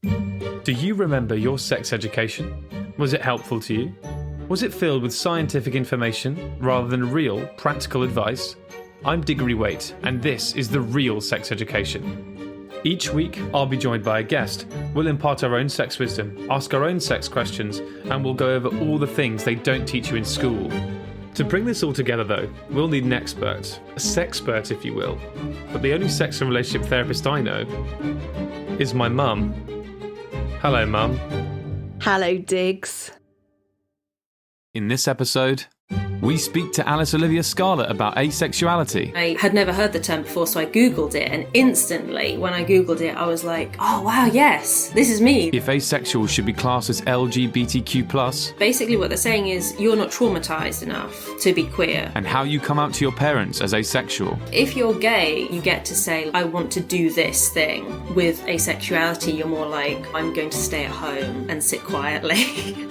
Do you remember your sex education? Was it helpful to you? Was it filled with scientific information rather than real, practical advice? I'm Diggory Waite, and this is The Real Sex Education. Each week, I'll be joined by a guest. We'll impart our own sex wisdom, ask our own sex questions, and we'll go over all the things they don't teach you in school. To bring this all together, though, we'll need an expert, a sexpert, if you will. But the only sex and relationship therapist I know is my mum. Hello, Mum. Hello, Diggs. In this episode, we speak to Alice Olivia Scarlett about asexuality. I had never heard the term before, so I Googled it, and instantly, when I Googled it, I was like, oh wow, yes, this is me. If asexual should be classed as LGBTQ+. Basically what they're saying is, you're not traumatised enough to be queer. And how you come out to your parents as asexual. If you're gay, you get to say, I want to do this thing. With asexuality, you're more like, I'm going to stay at home and sit quietly.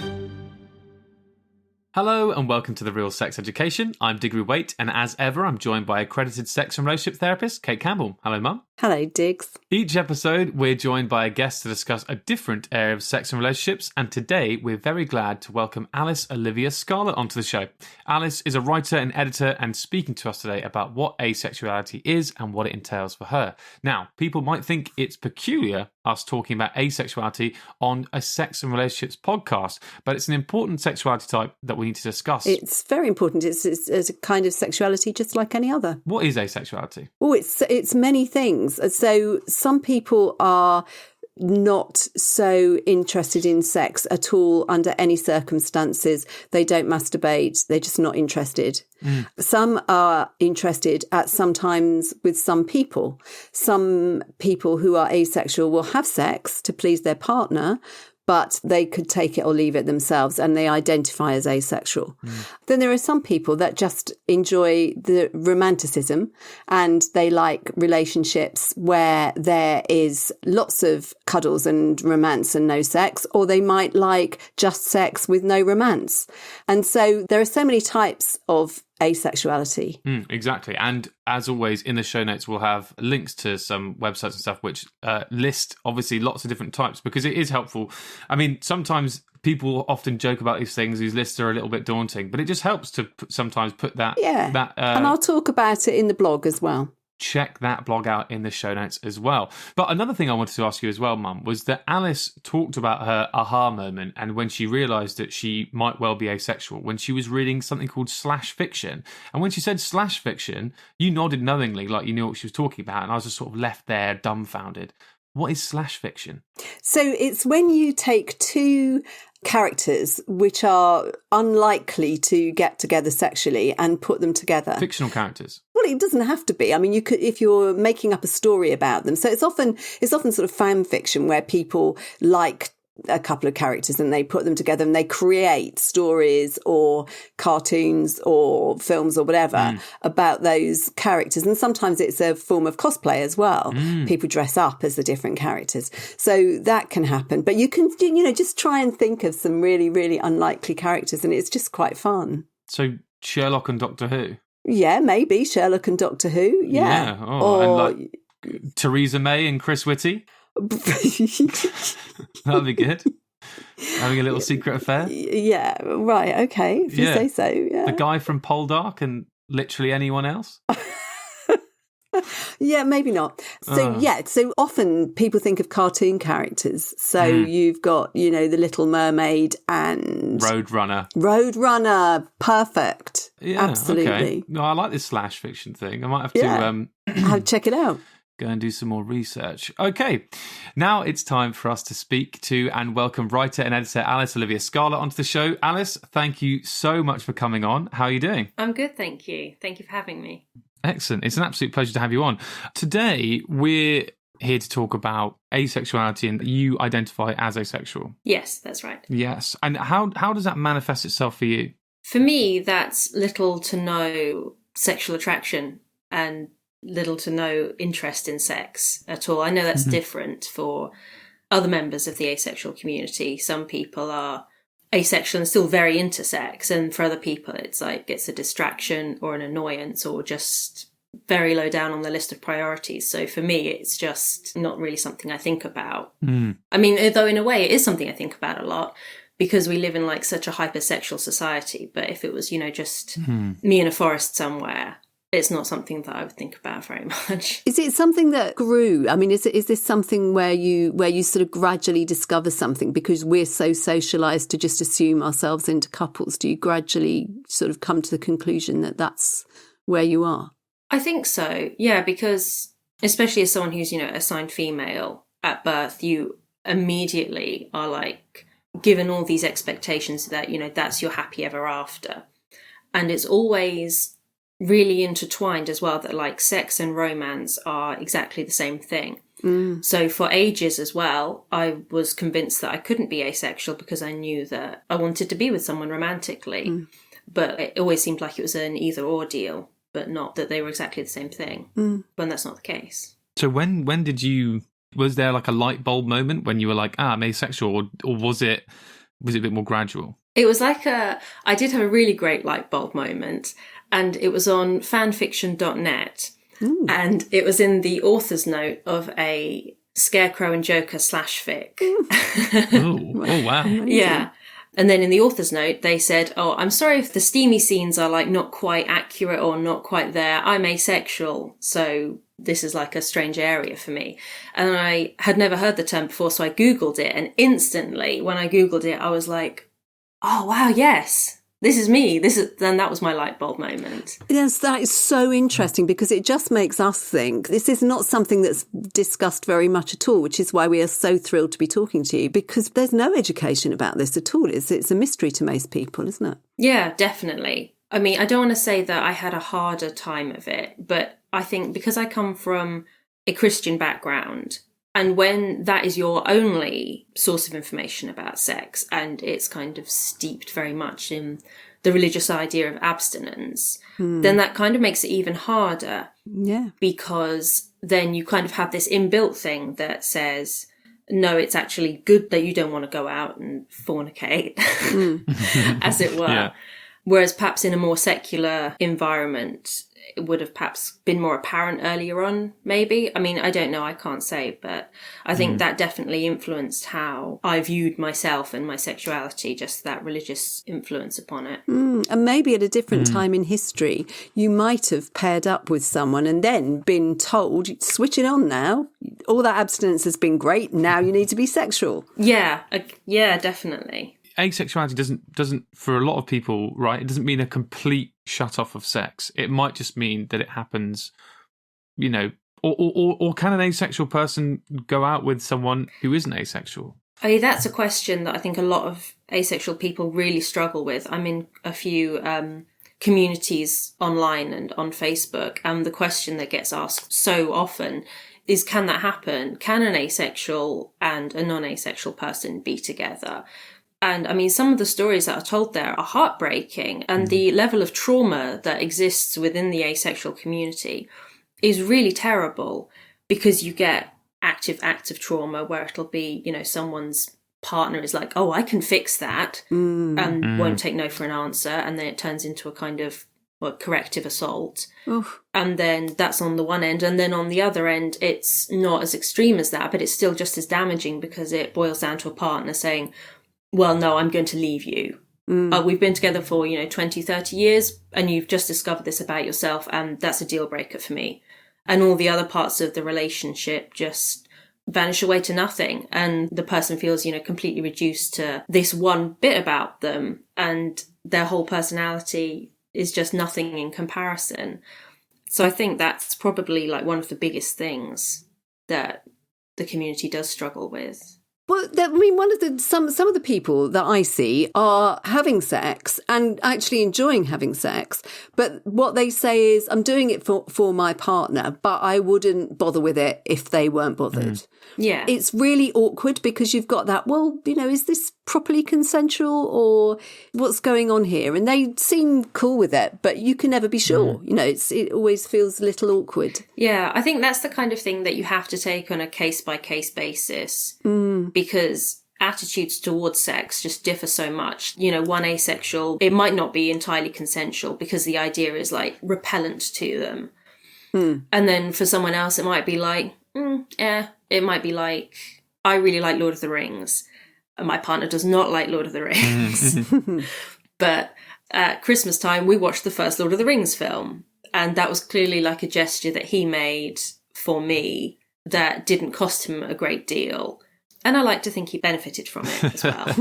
Hello and welcome to The Real Sex Education. I'm Diggory Waite, and as ever, I'm joined by accredited sex and relationship therapist, Cate Campbell. Hello, Mum. Hello, Diggs. Each episode, we're joined by a guest to discuss a different area of sex and relationships, and today we're very glad to welcome Alice Olivia Scarlett onto the show. Alice is a writer and editor and speaking to us today about what asexuality is and what it entails for her. Now, people might think it's peculiar us talking about asexuality on a sex and relationships podcast, but it's an important sexuality type that we need to discuss. It's very important. It's a kind of sexuality just like any other. What is asexuality? Oh, it's many things. So some people are not so interested in sex at all under any circumstances. They don't masturbate. They're just not interested. Some are interested at sometimes with some people. Some people who are asexual will have sex to please their partner, but they could take it or leave it themselves and they identify as asexual. Then there are some people that just enjoy the romanticism and they like relationships where there is lots of cuddles and romance and no sex, or they might like just sex with no romance. And so there are so many types of asexuality. Exactly. And as always, in the show notes, we'll have links to some websites and stuff which list, obviously, lots of different types because it is helpful. I mean, sometimes people often joke about these things. These lists are a little bit daunting, but it just helps to sometimes put that... Yeah, and I'll talk about it in the blog as well. Check that blog out in the show notes as well. But another thing I wanted to ask you as well, Mum, was that Alice talked about her aha moment and when she realised that she might well be asexual, when she was reading something called slash fiction. And when she said slash fiction, you nodded knowingly like you knew what she was talking about, and I was just sort of left there dumbfounded. What is slash fiction? So it's when you take two characters which are unlikely to get together sexually and put them together. Fictional characters? Well, it doesn't have to be. I mean, you could, if you're making up a story about them. So it's often sort of fan fiction where people like a couple of characters and they put them together and they create stories or cartoons or films or whatever about those characters. And sometimes it's a form of cosplay as well. People dress up as the different characters. So that can happen. But you can, just try and think of some really, really unlikely characters and it's just quite fun. So Sherlock and Doctor Who? Yeah, maybe Sherlock and Doctor Who. Yeah. Oh, and like Theresa May and Chris Whitty? That'd be good. Having a little secret affair. Yeah, right. Okay, if you say so. Yeah. The guy from Poldark and literally anyone else. Yeah, maybe not. So so often people think of cartoon characters. So you've got, the Little Mermaid and Roadrunner. Perfect. Yeah, absolutely. Okay. No, I like this slash fiction thing. I might have to check it out. Go and do some more research. Okay, now it's time for us to speak to and welcome writer and editor Alice Olivia Scarlett onto the show. Alice, thank you so much for coming on. How are you doing? I'm good, thank you. Thank you for having me. Excellent. It's an absolute pleasure to have you on. Today, we're here to talk about asexuality, and you identify as asexual. Yes, that's right. Yes. And how does that manifest itself for you? For me, that's little to no sexual attraction and little to no interest in sex at all. I know that's different for other members of the asexual community. Some people are asexual and still very into sex, and for other people it's like it's a distraction or an annoyance or just very low down on the list of priorities. So for me, it's just not really something I think about. I mean, though in a way it is something I think about a lot, because we live in like such a hypersexual society. But if it was, just me in a forest somewhere, it's not something that I would think about very much. Is it something that grew? I mean, is this something where you sort of gradually discover something because we're so socialised to just assume ourselves into couples? Do you gradually sort of come to the conclusion that that's where you are? I think so, yeah, because especially as someone who's, assigned female at birth, you immediately are like given all these expectations that, that's your happy ever after. And it's always really intertwined as well that like sex and romance are exactly the same thing. So for ages as well, I was convinced that I couldn't be asexual because I knew that I wanted to be with someone romantically. But it always seemed like it was an either or deal, but not that they were exactly the same thing, when that's not the case. So when was there like a light bulb moment when you were like, I'm asexual, or was it a bit more gradual? It was like I did have a really great light bulb moment, and it was on fanfiction.net, and it was in the author's note of a Scarecrow and Joker /fic. Oh, wow. Yeah. And then in the author's note, they said, I'm sorry if the steamy scenes are like not quite accurate or not quite there. I'm asexual, so this is like a strange area for me. And I had never heard the term before, so I Googled it. And instantly, when I Googled it, I was like, oh, wow, yes, this is me. Then that was my light bulb moment. Yes, that is so interesting because it just makes us think this is not something that's discussed very much at all, which is why we are so thrilled to be talking to you, because there's no education about this at all. It's a mystery to most people, isn't it? Yeah, definitely. I mean, I don't want to say that I had a harder time of it, but I think because I come from a Christian background, and when that is your only source of information about sex, and it's kind of steeped very much in the religious idea of abstinence, then that kind of makes it even harder. Yeah. Because then you kind of have this inbuilt thing that says, no, it's actually good that you don't want to go out and fornicate, as it were. Yeah. Whereas perhaps in a more secular environment, it would have perhaps been more apparent earlier on, maybe. I mean, I don't know, I can't say, but I think that definitely influenced how I viewed myself and my sexuality, just that religious influence upon it. And maybe at a different time in history, you might have paired up with someone and then been told, switch it on now. All that abstinence has been great. Now you need to be sexual. Yeah, definitely. Asexuality doesn't for a lot of people, right? It doesn't mean a complete shut off of sex. It might just mean that it happens, or can an asexual person go out with someone who isn't asexual? I mean, that's a question that I think a lot of asexual people really struggle with. I'm in a few communities online and on Facebook, and the question that gets asked so often is, can that happen? Can an asexual and a non-asexual person be together? And I mean, some of the stories that are told there are heartbreaking, and the level of trauma that exists within the asexual community is really terrible, because you get active acts of trauma where it'll be, someone's partner is like, oh, I can fix that, and won't take no for an answer. And then it turns into a kind of corrective assault. Oof. And then that's on the one end. And then on the other end, it's not as extreme as that, but it's still just as damaging, because it boils down to a partner saying, well, no, I'm going to leave you. We've been together for, 20, 30 years, and you've just discovered this about yourself, and that's a deal breaker for me. And all the other parts of the relationship just vanish away to nothing. And the person feels, completely reduced to this one bit about them, and their whole personality is just nothing in comparison. So I think that's probably like one of the biggest things that the community does struggle with. Well, I mean, some of the people that I see are having sex and actually enjoying having sex, but what they say is, I'm doing it for my partner, but I wouldn't bother with it if they weren't bothered. Yeah. It's really awkward, because you've got that, well, is this properly consensual, or what's going on here? And they seem cool with it, but you can never be sure. It always feels a little awkward. Yeah, I think that's the kind of thing that you have to take on a case-by-case basis, because attitudes towards sex just differ so much. One asexual, it might not be entirely consensual because the idea is like repellent to them. And then for someone else, it might be like, it might be like, I really like Lord of the Rings. And my partner does not like Lord of the Rings. But at Christmas time, we watched the first Lord of the Rings film. And that was clearly like a gesture that he made for me that didn't cost him a great deal. And I like to think he benefited from it as well.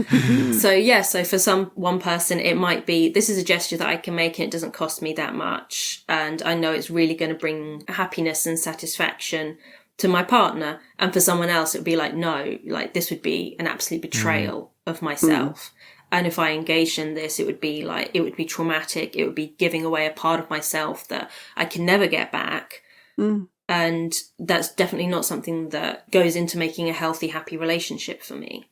So for one person, it might be, this is a gesture that I can make and it doesn't cost me that much. And I know it's really going to bring happiness and satisfaction to my partner. And for someone else, it would be like, no, like this would be an absolute betrayal of myself. And if I engaged in this, it would be like, it would be traumatic. It would be giving away a part of myself that I can never get back. And that's definitely not something that goes into making a healthy, happy relationship for me.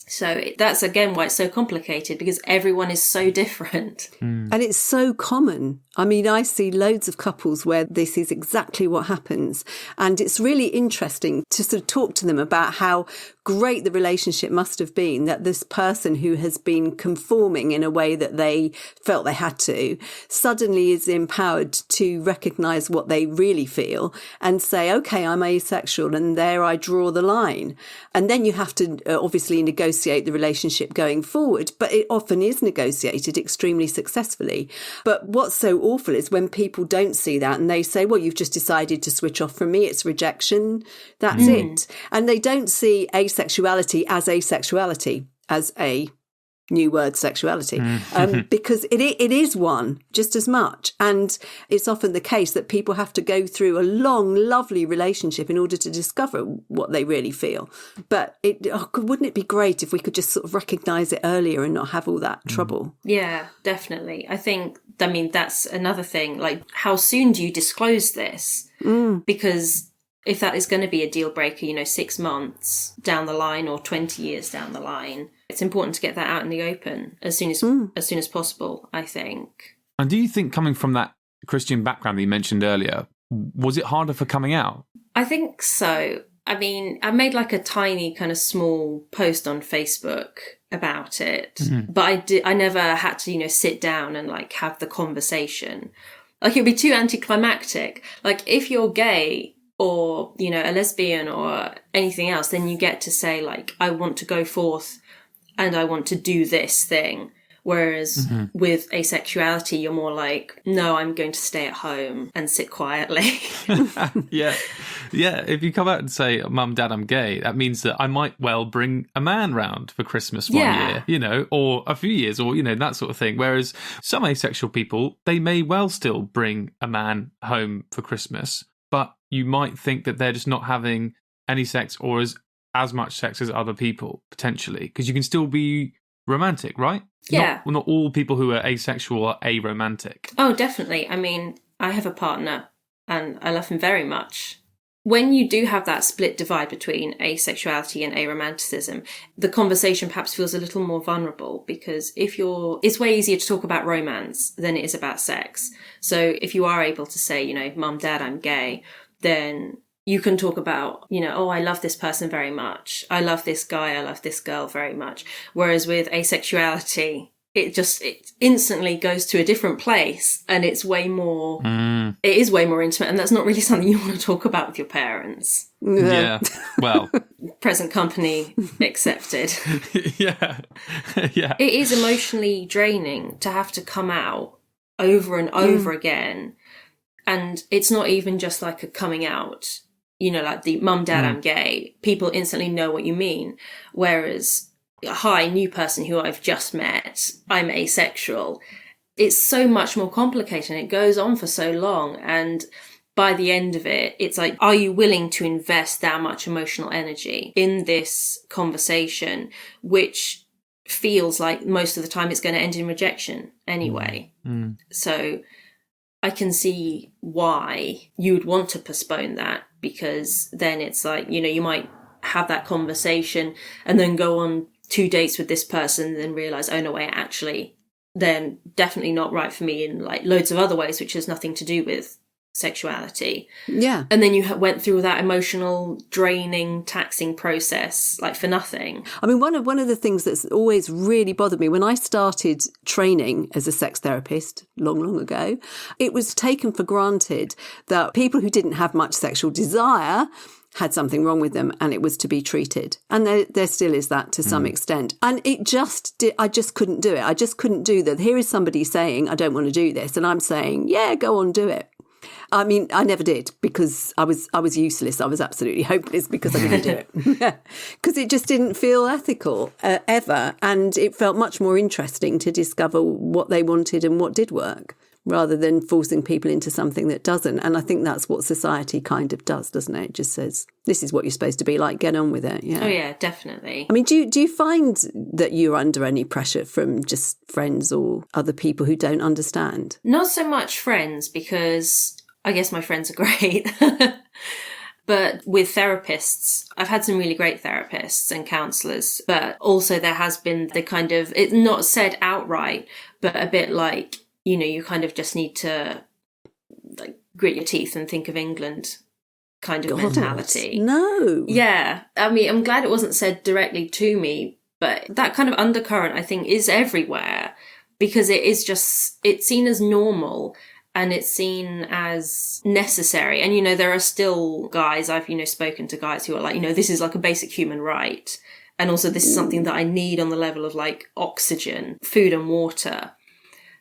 So that's, again, why it's so complicated, because everyone is so different. And it's so common. I mean, I see loads of couples where this is exactly what happens. And it's really interesting to sort of talk to them about how great the relationship must have been, that this person who has been conforming in a way that they felt they had to suddenly is empowered to recognise what they really feel and say, OK, I'm asexual and there I draw the line. And then you have to obviously negotiate the relationship going forward, but it often is negotiated extremely successfully. But what's so awful is when people don't see that and they say, well, you've just decided to switch off from me, it's rejection, that's it. And they don't see asexuality as asexuality, as a new word, sexuality, because it is one just as much. And it's often the case that people have to go through a long, lovely relationship in order to discover what they really feel. But wouldn't it be great if we could just sort of recognise it earlier and not have all that trouble? Yeah, definitely. I mean, that's another thing. Like, how soon do you disclose this? Because if that is going to be a deal breaker, 6 months down the line or 20 years down the line, it's important to get that out in the open as soon as possible, I think. And do you think, coming from that Christian background that you mentioned earlier, was it harder for coming out? I think so. I mean, I made like a tiny kind of small post on Facebook about it, but I never had to, sit down and like have the conversation. Like, it would be too anticlimactic. Like, if you're gay or, a lesbian or anything else, then you get to say, like, I want to go forth and I want to do this thing. Whereas with asexuality, you're more like, no, I'm going to stay at home and sit quietly. Yeah. If you come out and say, Mum, Dad, I'm gay, that means that I might well bring a man round for Christmas one year, or a few years, or, that sort of thing. Whereas some asexual people, they may well still bring a man home for Christmas, but you might think that they're just not having any sex or as much sex as other people, potentially, because you can still be romantic, right? Yeah. Not all people who are asexual are aromantic. Oh, definitely. I mean, I have a partner and I love him very much. When you do have that split divide between asexuality and aromanticism, the conversation perhaps feels a little more vulnerable, because it's way easier to talk about romance than it is about sex. So if you are able to say, Mum, Dad, I'm gay, then you can talk about, I love this person very much. I love this guy. I love this girl very much. Whereas with asexuality, it instantly goes to a different place, and it's way more, it is way more intimate. And that's not really something you want to talk about with your parents. Yeah. Well, present company accepted. Yeah. It is emotionally draining to have to come out over and over again. And it's not even just like a coming out, like the Mum, Dad, I'm gay. People instantly know what you mean. Whereas, hi, new person who I've just met, I'm asexual. It's so much more complicated, and it goes on for so long. And by the end of it, it's like, are you willing to invest that much emotional energy in this conversation, which feels like most of the time it's going to end in rejection anyway? So I can see why you would want to postpone that, because then it's like, you might have that conversation and then go on 2 dates with this person and then realise, oh no, wait, actually, they're definitely not right for me in like loads of other ways, which has nothing to do with sexuality. Yeah. And then you went through that emotional, draining, taxing process, like for nothing. I mean, one of the things that's always really bothered me when I started training as a sex therapist long ago, it was taken for granted that people who didn't have much sexual desire had something wrong with them and it was to be treated. And there still is that to some extent. And I just couldn't do it. I just couldn't do that. Here is somebody saying, I don't want to do this. And I'm saying, yeah, go on, do it. I mean, I never did because I was useless. I was absolutely hopeless because I didn't do it. Because it just didn't feel ethical ever. And it felt much more interesting to discover what they wanted and what did work, rather than forcing people into something that doesn't. And I think that's what society kind of does, doesn't it? It just says, this is what you're supposed to be like, get on with it. Yeah. Oh, yeah, definitely. I mean, do you find that you're under any pressure from just friends or other people who don't understand? Not so much friends, because I guess my friends are great. But with therapists, I've had some really great therapists and counsellors, but also there has been the kind of, it's not said outright, but a bit like, you know, you kind of just need to like grit your teeth and think of England kind of mentality. No. Yeah. I mean, I'm glad it wasn't said directly to me, but that kind of undercurrent, I think, is everywhere because it's seen as normal and it's seen as necessary. And, you know, there are still guys, I've, you know, spoken to guys who are like, you know, this is like a basic human right. And also this is something that I need on the level of like oxygen, food and water,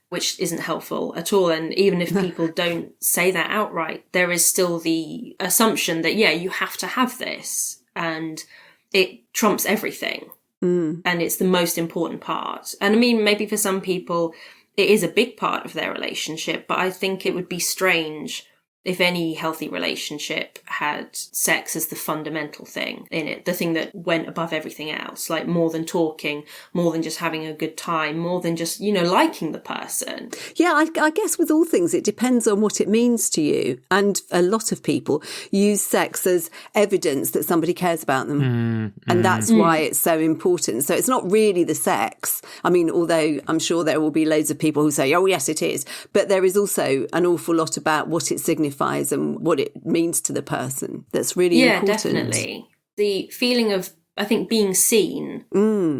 which isn't helpful at all. And even if people don't say that outright, there is still the assumption that, yeah, you have to have this and it trumps everything. And it's the most important part. And I mean, maybe for some people, it is a big part of their relationship, but I think it would be strange if any healthy relationship had sex as the fundamental thing in it, the thing that went above everything else, like more than talking, more than just having a good time, more than just, you know, liking the person. Yeah, I guess with all things, it depends on what it means to you. And a lot of people use sex as evidence that somebody cares about them. And that's why it's so important. So it's not really the sex. I mean, although I'm sure there will be loads of people who say, oh, yes, it is. But there is also an awful lot about what it signifies and what it means to the person. That's really important. Yeah, definitely. The feeling of, I think, being seen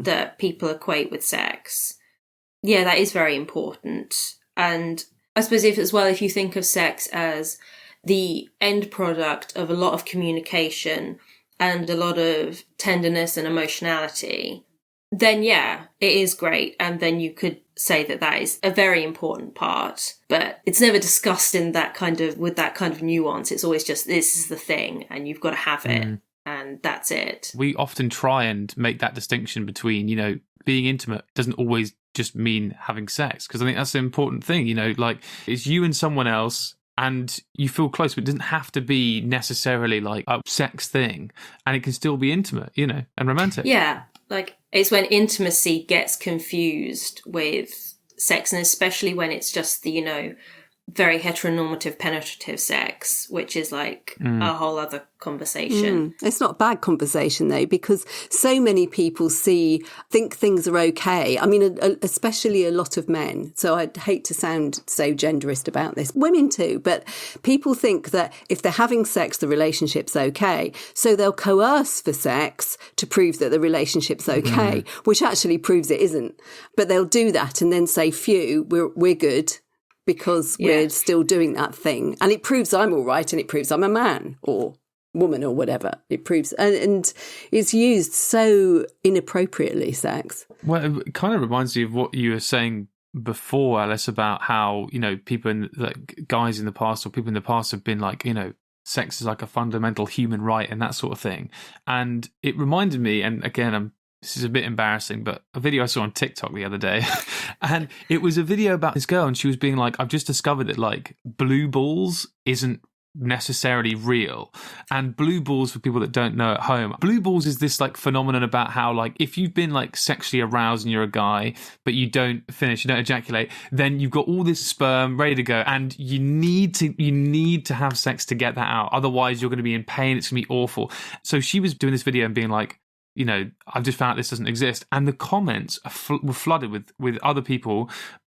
that people equate with sex. Yeah, that is very important. And I suppose if you think of sex as the end product of a lot of communication and a lot of tenderness and emotionality, then yeah, it is great. And then you could say that is a very important part, but it's never discussed in that kind of, with that kind of nuance. It's always just, this is the thing and you've got to have it and that's it. We often try and make that distinction between, you know, being intimate doesn't always just mean having sex, because I think that's the important thing, you know, like it's you and someone else and you feel close, but it doesn't have to be necessarily like a sex thing, and it can still be intimate, you know, and romantic. Yeah, like it's when intimacy gets confused with sex, and especially when it's just the, you know, very heteronormative penetrative sex, which is like a whole other conversation. It's not a bad conversation though, because so many people think things are okay. I mean, especially a lot of men. So I'd hate to sound so genderist about this. Women too, but people think that if they're having sex, the relationship's okay. So they'll coerce for sex to prove that the relationship's okay, which actually proves it isn't. But they'll do that and then say, phew, we're good, because we're still doing that thing. And it proves I'm all right, and it proves I'm a man or woman or whatever. It proves, and it's used so inappropriately, sex. Well, it kind of reminds me of what you were saying before, Alice, about how, you know, guys in the past or people in the past have been like, you know, sex is like a fundamental human right and that sort of thing. And it reminded me, and again, this is a bit embarrassing, but a video I saw on TikTok the other day, and it was a video about this girl, and she was being like, I've just discovered that like blue balls isn't necessarily real. And blue balls, for people that don't know at home, blue balls is this like phenomenon about how like if you've been like sexually aroused and you're a guy, but you don't finish, you don't ejaculate, then you've got all this sperm ready to go, and you need to have sex to get that out. Otherwise you're going to be in pain, it's going to be awful. So she was doing this video and being like, you know, I've just found out this doesn't exist. And the comments were flooded with other people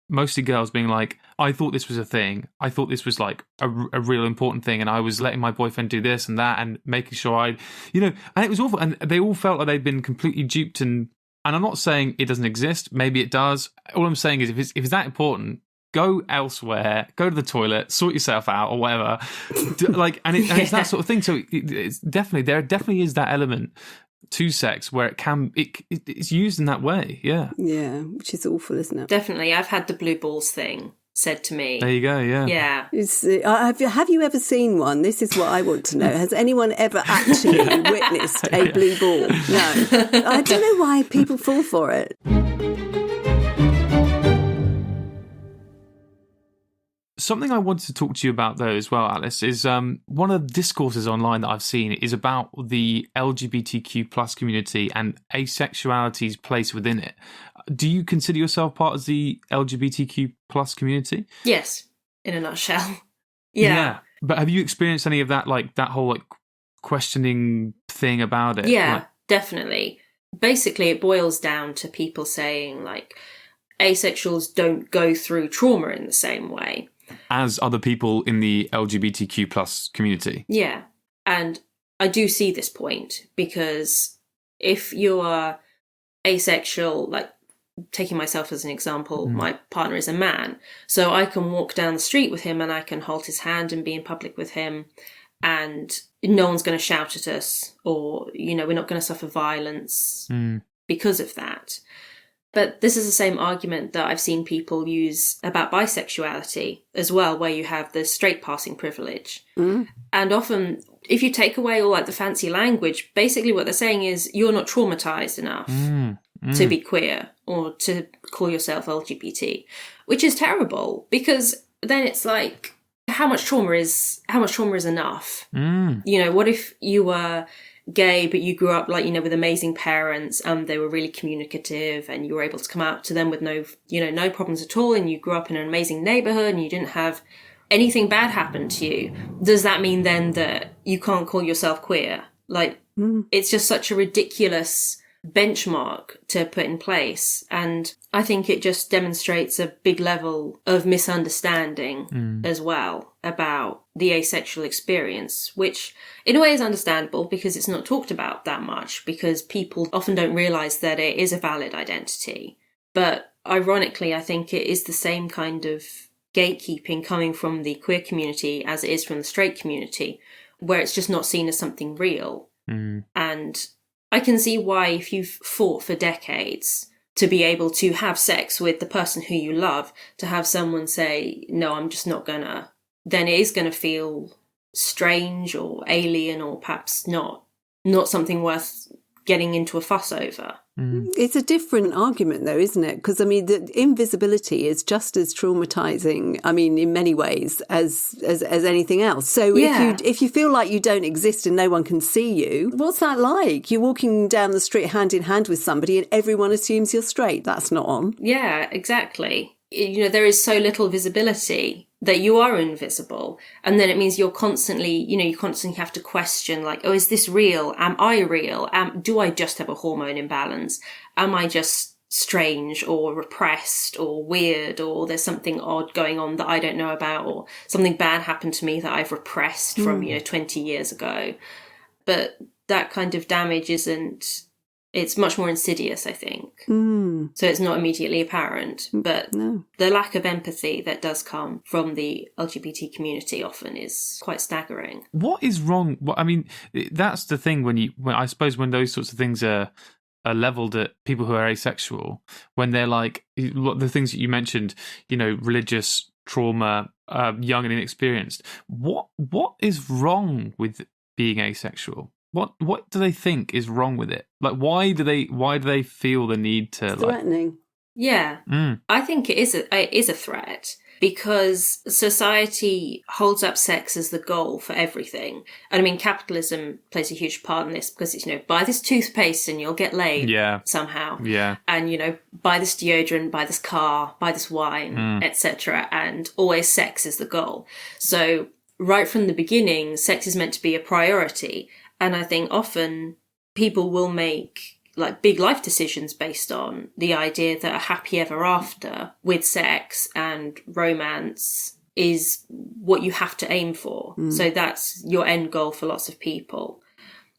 mostly girls being like, I thought this was a thing. I thought this was like a real important thing. And I was letting my boyfriend do this and that and making sure and it was awful. And they all felt like they'd been completely duped. And I'm not saying it doesn't exist. Maybe it does. All I'm saying is if it's that important, go elsewhere, go to the toilet, sort yourself out or whatever. And it's that sort of thing. So there definitely is that element to sex where it's used in that way. Yeah, which is awful, isn't it? Definitely. I've had the blue balls thing said to me. There you go. Yeah. Have you ever seen one? This is what I want to know. Has anyone ever actually witnessed a blue ball? No. I don't know why people fall for it. Something I wanted to talk to you about, though, as well, Alice, is one of the discourses online that I've seen is about the LGBTQ plus community and asexuality's place within it. Do you consider yourself part of the LGBTQ plus community? Yes, in a nutshell. Yeah. But have you experienced any of that, like that whole like questioning thing about it? Yeah, definitely. Basically, it boils down to people saying like asexuals don't go through trauma in the same way as other people in the LGBTQ plus community. Yeah. And I do see this point because if you are asexual, like taking myself as an example, my partner is a man. So I can walk down the street with him and I can hold his hand and be in public with him and no one's going to shout at us or, we're not going to suffer violence because of that. But this is the same argument that I've seen people use about bisexuality as well, where you have the straight passing privilege. And often, if you take away all like the fancy language, basically what they're saying is you're not traumatized enough to be queer or to call yourself LGBT, which is terrible because then it's like, how much trauma is enough? What if you were gay, but you grew up with amazing parents and they were really communicative and you were able to come out to them with no problems at all, and you grew up in an amazing neighborhood and you didn't have anything bad happen to you? Does that mean then that you can't call yourself queer? It's just such a ridiculous benchmark to put in place, and I think it just demonstrates a big level of misunderstanding as well about the asexual experience, which in a way is understandable because it's not talked about that much, because people often don't realise that it is a valid identity. But ironically, I think it is the same kind of gatekeeping coming from the queer community as it is from the straight community, where it's just not seen as something real. And I can see why, if you've fought for decades to be able to have sex with the person who you love, to have someone say, no, I'm just not gonna, then it is going to feel strange or alien or perhaps not something worth getting into a fuss over. It's a different argument, though, isn't it? Because, the invisibility is just as traumatizing, in many ways, as anything else. So if you feel like you don't exist and no one can see you, what's that like? You're walking down the street hand in hand with somebody and everyone assumes you're straight. That's not on. Yeah, exactly. There is so little visibility that you are invisible. And then it means you're constantly, you constantly have to question, like, oh, is this real? Am I real? Do I just have a hormone imbalance? Am I just strange or repressed or weird, or there's something odd going on that I don't know about, or something bad happened to me that I've repressed from, 20 years ago? But that kind of damage it's much more insidious, I think. So it's not immediately apparent, but the lack of empathy that does come from the LGBT community often is quite staggering. What is wrong? That's the thing when I suppose when those sorts of things are leveled at people who are asexual, when they're like the things that you mentioned, religious trauma, young and inexperienced. What is wrong with being asexual? What do they think is wrong with it? Like, why do they feel the need to threatening? Yeah, I think it is a threat because society holds up sex as the goal for everything. And capitalism plays a huge part in this because it's, buy this toothpaste and you'll get laid somehow. Yeah. And, buy this deodorant, buy this car, buy this wine, etc. And always sex is the goal. So right from the beginning, sex is meant to be a priority. And I think often people will make like big life decisions based on the idea that a happy ever after with sex and romance is what you have to aim for. So that's your end goal for lots of people.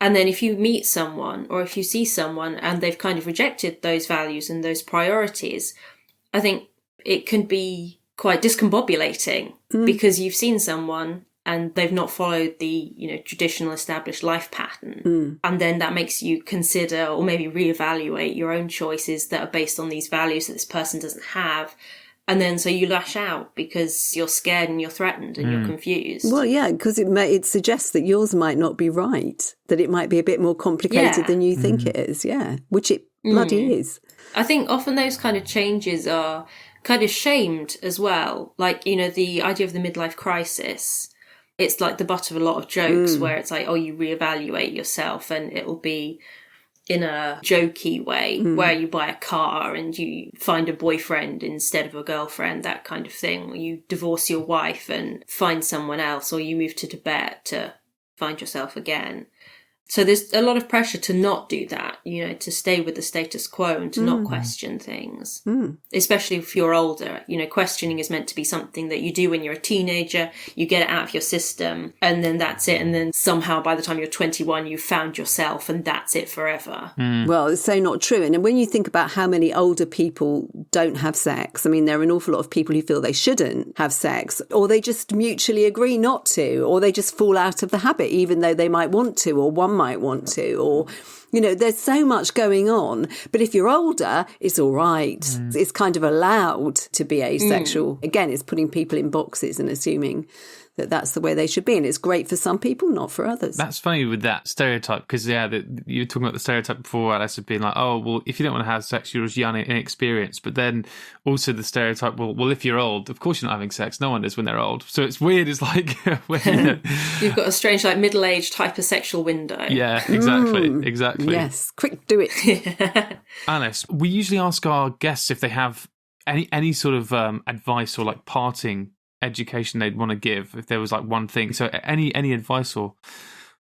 And then if you meet someone or if you see someone and they've kind of rejected those values and those priorities, I think it can be quite discombobulating because you've seen someone and they've not followed the, traditional established life pattern. And then that makes you consider or maybe reevaluate your own choices that are based on these values that this person doesn't have. And then so you lash out because you're scared and you're threatened and you're confused. Well, yeah, because it suggests that yours might not be right, that it might be a bit more complicated than you think it is, which it bloody is. I think often those kind of changes are kind of shamed as well. Like, the idea of the midlife crisis, it's like the butt of a lot of jokes where it's like, oh, you reevaluate yourself and it'll be in a jokey way where you buy a car and you find a boyfriend instead of a girlfriend, that kind of thing. Or you divorce your wife and find someone else, or you move to Tibet to find yourself again. So there's a lot of pressure to not do that, to stay with the status quo and to not question things, especially if you're older. Questioning is meant to be something that you do when you're a teenager, you get it out of your system, and then that's it. And then somehow by the time you're 21, you've found yourself and that's it forever. Well, it's so not true. And when you think about how many older people don't have sex, I mean, there are an awful lot of people who feel they shouldn't have sex, or they just mutually agree not to, or they just fall out of the habit, even though they might want to, or one might want to, or there's so much going on. But if you're older, it's all right. It's kind of allowed to be asexual. Again, it's putting people in boxes and assuming that that's the way they should be, and it's great for some people, not for others. That's funny with that stereotype, because you were talking about the stereotype before, Alice, of being like, oh, well, if you don't want to have sex, you're just young and inexperienced. But then also the stereotype, well, if you're old, of course you're not having sex. No one does when they're old. So it's weird. It's like you've got a strange, like, middle-aged hypersexual window. Yeah, exactly. Yes, quick, do it. Alice, we usually ask our guests if they have any sort of advice or like parting education they'd want to give, if there was like one thing. So any advice or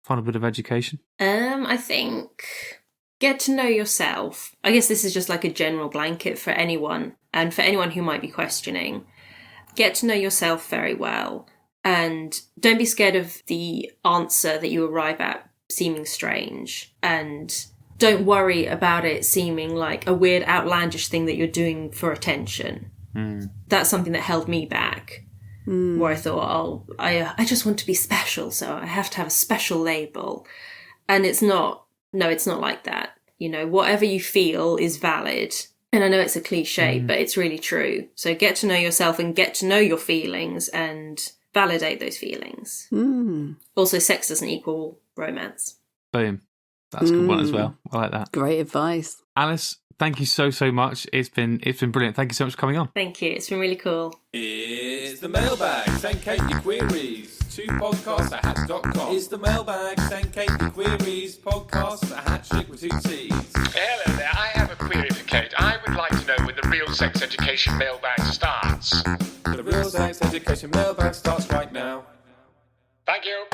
final bit of education? I think get to know yourself. I guess this is just like a general blanket for anyone, and for anyone who might be questioning. Get to know yourself very well, and don't be scared of the answer that you arrive at seeming strange, and don't worry about it seeming like a weird, outlandish thing that you're doing for attention. That's something that held me back. Where I thought, I just want to be special, so I have to have a special label. And it's not like that. Whatever you feel is valid. And I know it's a cliche, but it's really true. So get to know yourself and get to know your feelings and validate those feelings. Also, sex doesn't equal romance. Boom. That's a good one as well. I like that. Great advice. Alice, thank you so much. It's been brilliant. Thank you so much for coming on. Thank you. It's been really cool. It's the mailbag. Send Cate your queries to podcast@hatch.com. It's the mailbag. Send Cate your queries. Podcast@hatch with 2 T's. Hello there. I have a query for Cate. I would like to know when the real sex education mailbag starts. The real sex education mailbag starts right now. Thank you.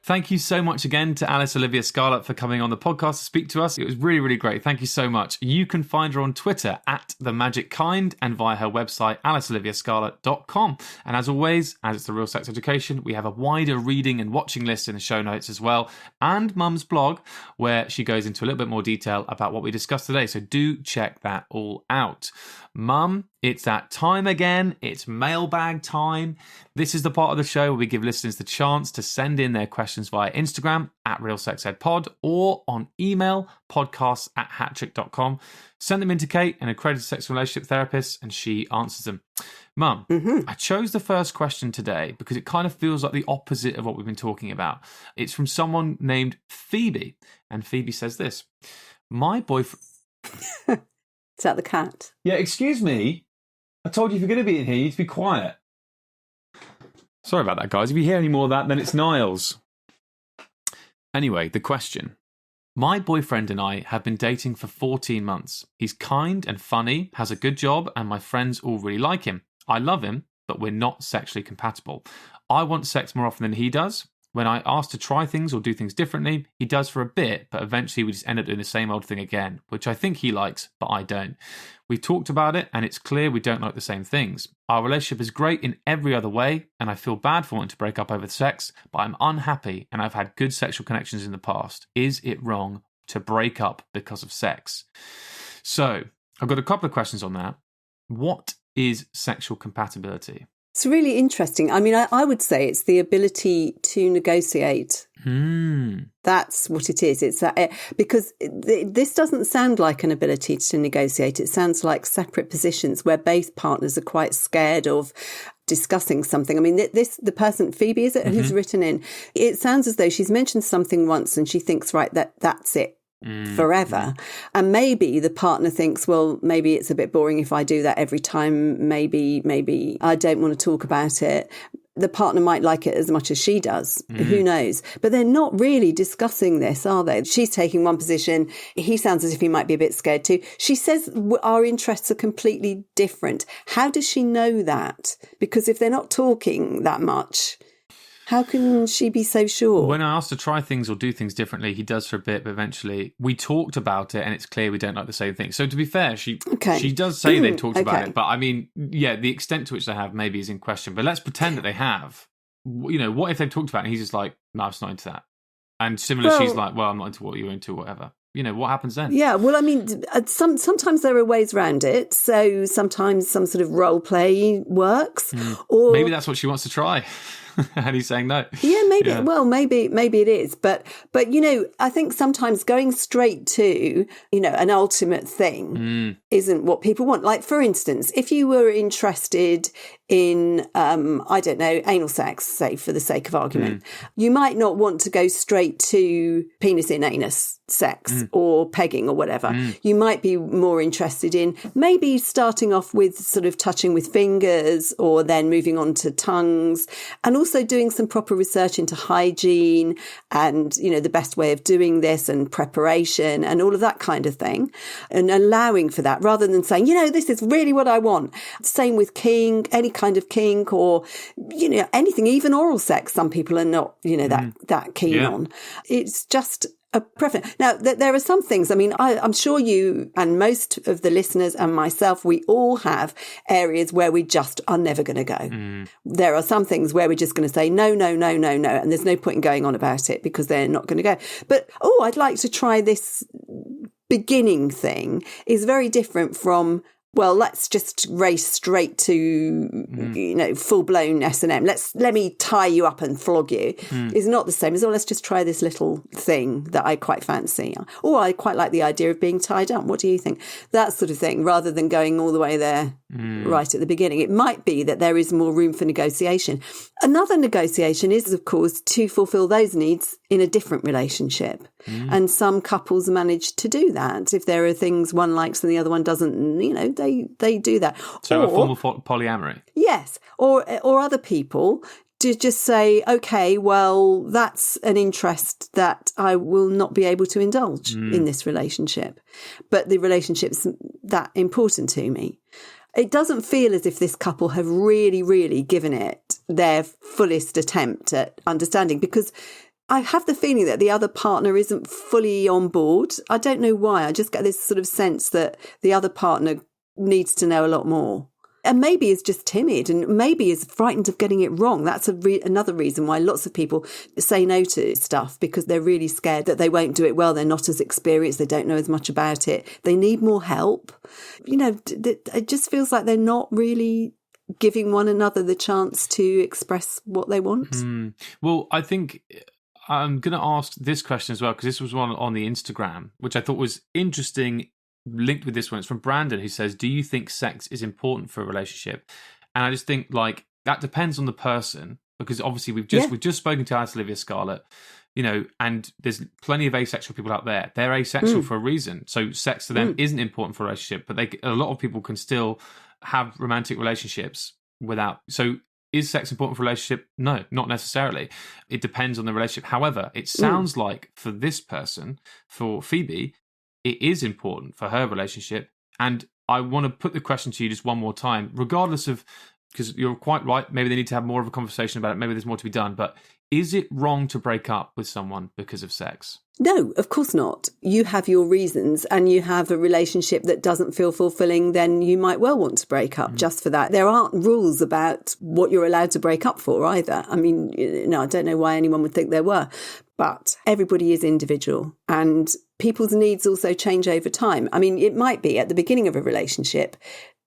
Thank you so much again to Alice Olivia Scarlett for coming on the podcast to speak to us. It was really, really great. Thank you so much. You can find her on Twitter @TheMagicKind and via her website, AliceOliviaScarlett.com. And as always, as it's the Real Sex Education, we have a wider reading and watching list in the show notes as well, and Mum's blog, where she goes into a little bit more detail about what we discussed today. So do check that all out. Mum, it's that time again. It's mailbag time. This is the part of the show where we give listeners the chance to send in their questions via Instagram @RealSexEdPod or on email podcasts@hattrick.com. Send them in to Cate, an accredited sexual relationship therapist, and she answers them. Mum, I chose the first question today because it kind of feels like the opposite of what we've been talking about. It's from someone named Phoebe, and Phoebe says this. My boyfriend... Is that the cat? Yeah, excuse me. I told you if you're going to be in here, you need to be quiet. Sorry about that, guys. If you hear any more of that, then it's Niles. Anyway, the question. My boyfriend and I have been dating for 14 months. He's kind and funny, has a good job, and my friends all really like him. I love him, but we're not sexually compatible. I want sex more often than he does. When I ask to try things or do things differently, he does for a bit, but eventually we just end up doing the same old thing again, which I think he likes, but I don't. We've talked about it, and it's clear we don't like the same things. Our relationship is great in every other way, and I feel bad for wanting to break up over sex, but I'm unhappy, and I've had good sexual connections in the past. Is it wrong to break up because of sex? So, I've got a couple of questions on that. What is sexual compatibility? It's really interesting. I mean, I would say it's the ability to negotiate. That's what it is. It's that, because this doesn't sound like an ability to negotiate. It sounds like separate positions where both partners are quite scared of discussing something. I mean, the person, Phoebe, is it, who's written in, it sounds as though she's mentioned something once and she thinks, right, that's it. Forever. And maybe the partner thinks, well, maybe it's a bit boring if I do that every time. Maybe I don't want to talk about it. The partner might like it as much as she does. Who knows? But they're not really discussing this, are they? She's taking one position. He sounds as if he might be a bit scared too. She says our interests are completely different. How does she know that? Because if they're not talking that much, how can she be so sure? When I asked to try things or do things differently, he does for a bit, but eventually we talked about it and it's clear we don't like the same thing. So to be fair, she does say they talked about it, but I mean, yeah, the extent to which they have maybe is in question, but let's pretend that they have. You know, what if they've talked about it and he's just like, no, I'm just not into that. And similarly, she's like, well, I'm not into what you're into, whatever. You know, what happens then? Yeah, well, I mean, sometimes there are ways around it. So sometimes some sort of role play works. Or maybe that's what she wants to try. And he's saying no. Yeah, maybe. Yeah. Well, maybe it is. But you know, I think sometimes going straight to, you know, an ultimate thing isn't what people want. Like, for instance, if you were interested in, I don't know, anal sex, say, for the sake of argument, you might not want to go straight to penis in anus sex or pegging or whatever. You might be more interested in maybe starting off with sort of touching with fingers or then moving on to tongues, and also doing some proper research into hygiene and, you know, the best way of doing this and preparation and all of that kind of thing, and allowing for that rather than saying, you know, this is really what I want. Same with kink, any kind of kink, or, you know, anything, even oral sex. Some people are not, you know, that keen on. It's just a preference. Now, there are some things, I mean, I'm sure you and most of the listeners and myself, we all have areas where we just are never going to go. There are some things where we're just going to say, no, and there's no point in going on about it because they're not going to go. But, I'd like to try this beginning thing is very different from, well, let's just race straight to, you know, full-blown S&M. Let me tie you up and flog you. Is not the same as, let's just try this little thing that I quite fancy. Or I quite like the idea of being tied up. What do you think? That sort of thing, rather than going all the way there right at the beginning. It might be that there is more room for negotiation. Another negotiation is, of course, to fulfill those needs in a different relationship. And some couples manage to do that. If there are things one likes and the other one doesn't, you know, they do that. So a form of polyamory. Yes. Or other people to just say, okay, well, that's an interest that I will not be able to indulge in this relationship. But the relationship's that important to me. It doesn't feel as if this couple have really, really given it their fullest attempt at understanding, because I have the feeling that the other partner isn't fully on board. I don't know why. I just get this sort of sense that the other partner needs to know a lot more. And maybe is just timid and maybe is frightened of getting it wrong. That's another reason why lots of people say no to stuff, because they're really scared that they won't do it well. They're not as experienced. They don't know as much about it. They need more help. You know, it just feels like they're not really giving one another the chance to express what they want. Well, I think I'm going to ask this question as well, because this was one on the Instagram, which I thought was interesting, linked with this one. It's from Brandon, who says, do you think sex is important for a relationship? And I just think, like, that depends on the person, because obviously we've just spoken to Alice Olivia Scarlett, you know, and there's plenty of asexual people out there. They're asexual for a reason. So sex to them isn't important for a relationship, but a lot of people can still have romantic relationships without. So is sex important for a relationship? No, not necessarily. It depends on the relationship. However, it sounds like for this person, for Phoebe, it is important for her relationship. And I want to put the question to you just one more time, regardless of, because you're quite right, maybe they need to have more of a conversation about it, maybe there's more to be done, but Is it wrong to break up with someone because of sex? No, of course not. You have your reasons and you have a relationship that doesn't feel fulfilling, then you might well want to break up just for that. There aren't rules about what you're allowed to break up for either. I mean, I don't know why anyone would think there were, but everybody is individual and people's needs also change over time. I mean, it might be at the beginning of a relationship,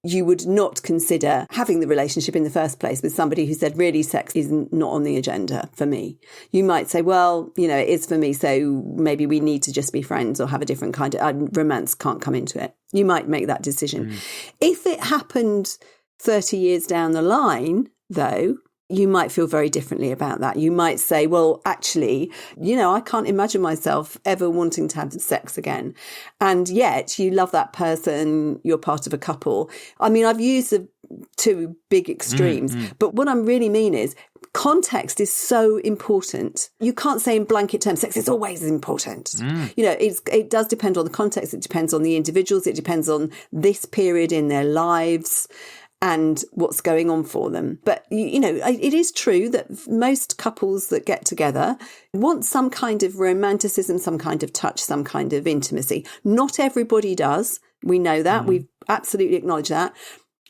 you would not consider having the relationship in the first place with somebody who said, really, sex is not on the agenda for me. You might say, well, it is for me, so maybe we need to just be friends or have a different kind of romance can't come into it. You might make that decision. If it happened 30 years down the line, though, you might feel very differently about that. You might say, well, actually, I can't imagine myself ever wanting to have sex again. And yet you love that person, you're part of a couple. I mean, I've used the two big extremes, but what I really mean is context is so important. You can't say in blanket terms, sex is always important. It does depend on the context. It depends on the individuals. It depends on this period in their lives and what's going on for them. But, it is true that most couples that get together want some kind of romanticism, some kind of touch, some kind of intimacy. Not everybody does. We know that. We absolutely acknowledge that.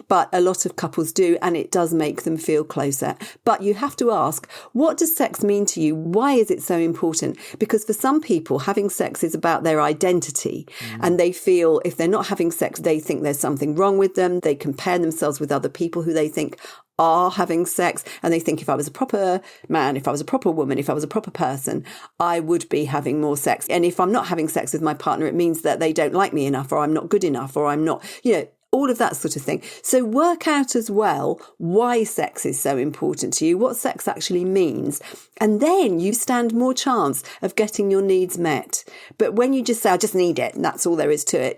But a lot of couples do, and it does make them feel closer. But you have to ask, what does sex mean to you? Why is it so important? Because for some people, having sex is about their identity. And they feel if they're not having sex, they think there's something wrong with them. They compare themselves with other people who they think are having sex. And they think if I was a proper man, if I was a proper woman, if I was a proper person, I would be having more sex. And if I'm not having sex with my partner, it means that they don't like me enough, or I'm not good enough, or I'm not, all of that sort of thing. So work out as well why sex is so important to you, what sex actually means. And then you stand more chance of getting your needs met. But when you just say, I just need it, and that's all there is to it,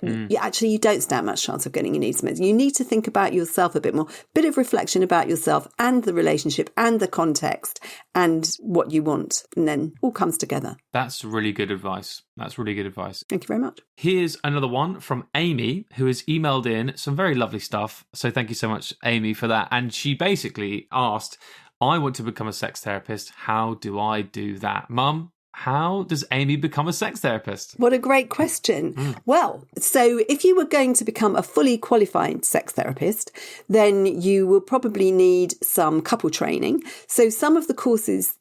you don't stand much chance of getting your needs met. You need to think about yourself a bit more, bit of reflection about yourself and the relationship and the context and what you want. And then all comes together. That's really good advice. Thank you very much. Here's another one from Amy, who has emailed in some very lovely stuff. So thank you so much, Amy, for that. And she basically asked, I want to become a sex therapist. How do I do that? Mum, how does Amy become a sex therapist? What a great question. Well, so if you were going to become a fully qualified sex therapist, then you will probably need some couple training. So some of the courses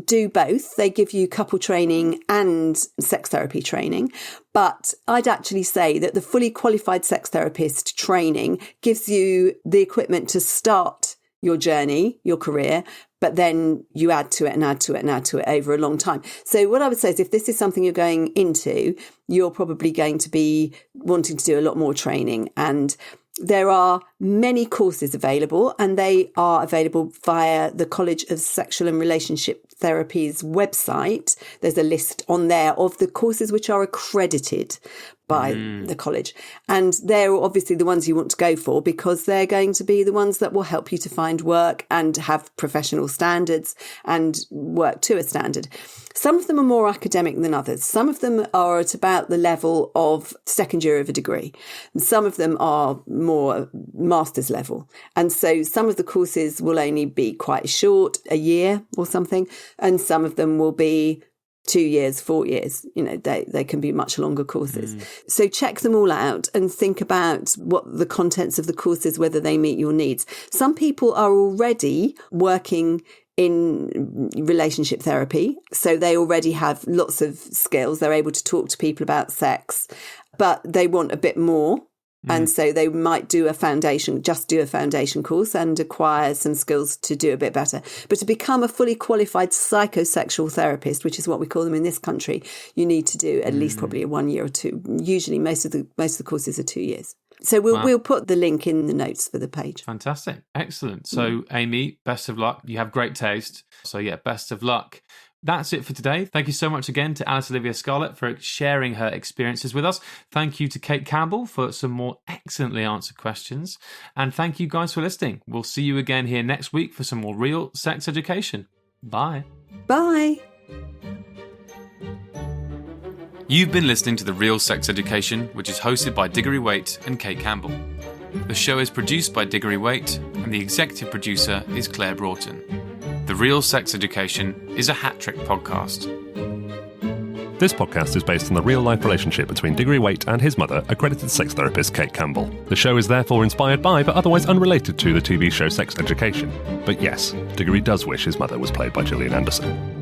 do both. They give you couple training and sex therapy training. But I'd actually say that the fully qualified sex therapist training gives you the equipment to start your journey, your career, but then you add to it and add to it and add to it over a long time. So what I would say is if this is something you're going into, you're probably going to be wanting to do a lot more training. And there are many courses available, and they are available via the College of Sexual and Relationship Therapy's website. There's a list on there of the courses which are accredited by the college. And they're obviously the ones you want to go for because they're going to be the ones that will help you to find work and have professional standards and work to a standard. Some of them are more academic than others. Some of them are at about the level of second year of a degree. And some of them are more master's level. And so some of the courses will only be quite short, a year or something. And some of them will be 2 years, 4 years, they can be much longer courses. So check them all out and think about what the contents of the course is, whether they meet your needs. Some people are already working in relationship therapy, so they already have lots of skills. They're able to talk to people about sex, but they want a bit more. And so they might do a foundation course and acquire some skills to do a bit better. But to become a fully qualified psychosexual therapist, which is what we call them in this country, you need to do at least probably 1 year or two. Usually most of the courses are 2 years. So we'll put the link in the notes for the page. Fantastic. Excellent. So Amy, best of luck. You have great taste. So best of luck. That's it for today. Thank you so much again to Alice Olivia Scarlett for sharing her experiences with us. Thank you to Cate Campbell for some more excellently answered questions. And thank you guys for listening. We'll see you again here next week for some more real sex education. Bye. Bye. You've been listening to The Real Sex Education, which is hosted by Diggory Waite and Cate Campbell. The show is produced by Diggory Waite, and the executive producer is Claire Broughton. The Real Sex Education is a hat-trick podcast. This podcast is based on the real-life relationship between Diggory Waite and his mother, accredited sex therapist Cate Campbell. The show is therefore inspired by, but otherwise unrelated to, the TV show Sex Education. But yes, Diggory does wish his mother was played by Gillian Anderson.